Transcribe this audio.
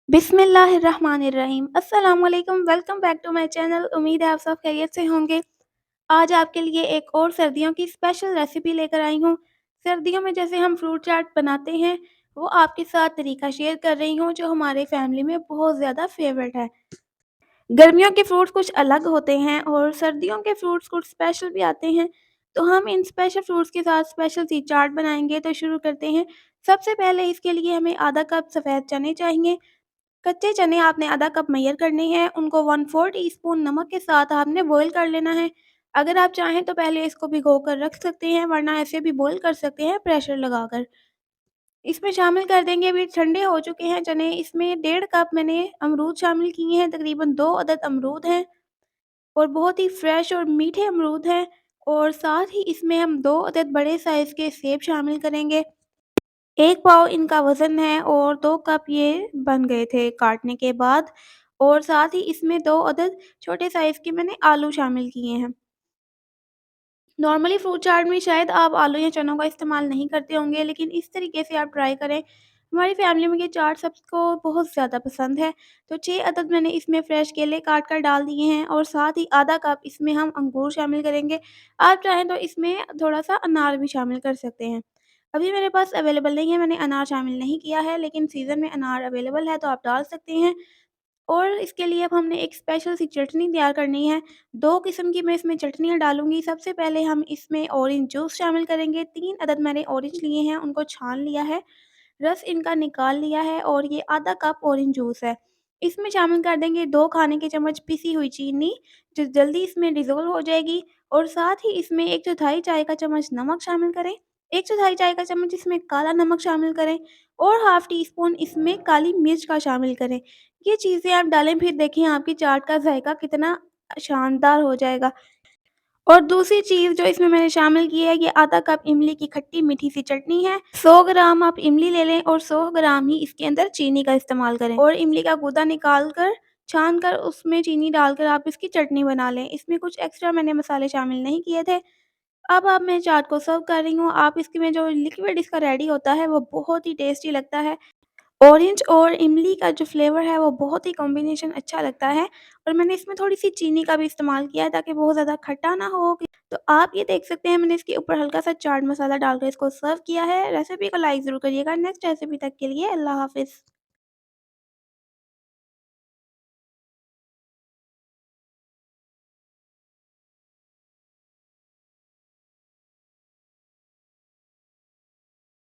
बिस्मिल्लाहिर्रहमानिर्रहीम। अस्सलाम वालेकुम, welcome back to my channel. उम्मीद है आप सब खैरियत से होंगे। आज आपके लिए एक और सर्दियों की स्पेशल रेसिपी लेकर आई हूँ। सर्दियों में जैसे हम फ्रूट चाट बनाते हैं, वो आपके साथ तरीका शेयर कर रही हूँ जो हमारे फैमिली में बहुत ज़्यादा फेवरेट है। गर्मियों के फ्रूट्स कुछ अलग होते हैं और सर्दियों के फ्रूट्स कुछ स्पेशल भी आते हैं। तो हम इन स्पेशल फ्रूट्स के साथ स्पेशल सी चाट बनाएंगे, तो शुरू करते हैं। सबसे पहले इसके लिए हमें आधा कप सफ़ेद चने चाहिए। कच्चे चने आपने आधा कप मेजर करने हैं, उनको 1/4 टीस्पून नमक के साथ आपने बॉईल कर लेना है। अगर आप चाहें तो पहले इसको भिगो कर रख सकते हैं, वरना ऐसे भी बॉईल कर सकते हैं प्रेशर लगाकर। इसमें शामिल कर देंगे, अभी ठंडे हो चुके हैं चने, इसमें 1.5 कप मैंने अमरूद शामिल किए हैं, तकरीबन 2 अदद अमरूद हैं और बहुत ही फ्रेश और मीठे अमरूद हैं। और साथ ही इसमें हम 2 अदद बड़े साइज़ के सेब शामिल करेंगे। 1 पाव इनका वज़न है और 2 कप ये बन गए थे काटने के बाद। और साथ ही इसमें 2 अदद छोटे साइज़ के मैंने आलू शामिल किए हैं। नॉर्मली फ्रूट चाट में शायद आप आलू या चनों का इस्तेमाल नहीं करते होंगे, लेकिन इस तरीके से आप ट्राई करें। हमारी फैमिली में ये चाट सबको बहुत ज़्यादा पसंद है। तो 6 अदद मैंने इसमें फ्रेश केले काट कर डाल दिए हैं और साथ ही आधा कप इसमें हम अंगूर शामिल करेंगे। आप चाहें तो इसमें थोड़ा-सा अनार भी शामिल कर सकते हैं। अभी मेरे पास अवेलेबल नहीं है, मैंने अनार शामिल नहीं किया है, लेकिन सीज़न में अनार अवेलेबल है तो आप डाल सकते हैं। और इसके लिए अब हमने एक स्पेशल सी चटनी तैयार करनी है। 2 किस्म की मैं इसमें चटनियाँ डालूँगी। सबसे पहले हम इसमें ऑरेंज जूस शामिल करेंगे। 3 अदद मैंने ऑरेंज लिए हैं, उनको छान लिया है, रस इनका निकाल लिया है और ये आधा कप ऑरेंज जूस है। इसमें शामिल कर देंगे 2 खाने के चम्मच पिसी हुई चीनी, जो जल्दी इसमें डिज़ोल्व हो जाएगी। और साथ ही इसमें 1/4 चाय का चम्मच नमक शामिल करें, 1/4 चाय का चम्मच इसमें काला नमक शामिल करें और हाफ़ टी स्पून इसमें काली मिर्च का शामिल करें। ये चीज़ें आप डालें, फिर देखिए आपकी चाट का ज़ायका कितना शानदार हो जाएगा। और दूसरी चीज़ जो इसमें मैंने शामिल की है, ये आधा कप इमली की खट्टी मीठी सी चटनी है। 100 ग्राम आप इमली ले लें और 100 ग्राम ही इसके अंदर चीनी का इस्तेमाल करें। और इमली का गूदा निकाल कर, छान कर उसमें चीनी डालकर आप इसकी चटनी बना लें। इसमें कुछ एक्स्ट्रा मैंने मसाले शामिल नहीं किए थे। अब मैं चाट को सर्व कर रही हूँ। आप इसकी में जो लिक्विड इसका रेडी होता है, वो बहुत ही टेस्टी लगता है। ऑरेंज और इमली का जो फ्लेवर है वो बहुत ही कॉम्बिनेशन अच्छा लगता है। और मैंने इसमें थोड़ी-सी चीनी का भी इस्तेमाल किया है ताकि बहुत ज़्यादा खट्टा ना हो। तो आप ये देख सकते हैं, मैंने इसके ऊपर हल्का-सा चाट मसाला डालकर इसको सर्व किया है। रेसिपी को लाइक ज़रूर करिएगा। नेक्स्ट रेसिपी तक के लिए अल्लाह हाफ़िज़।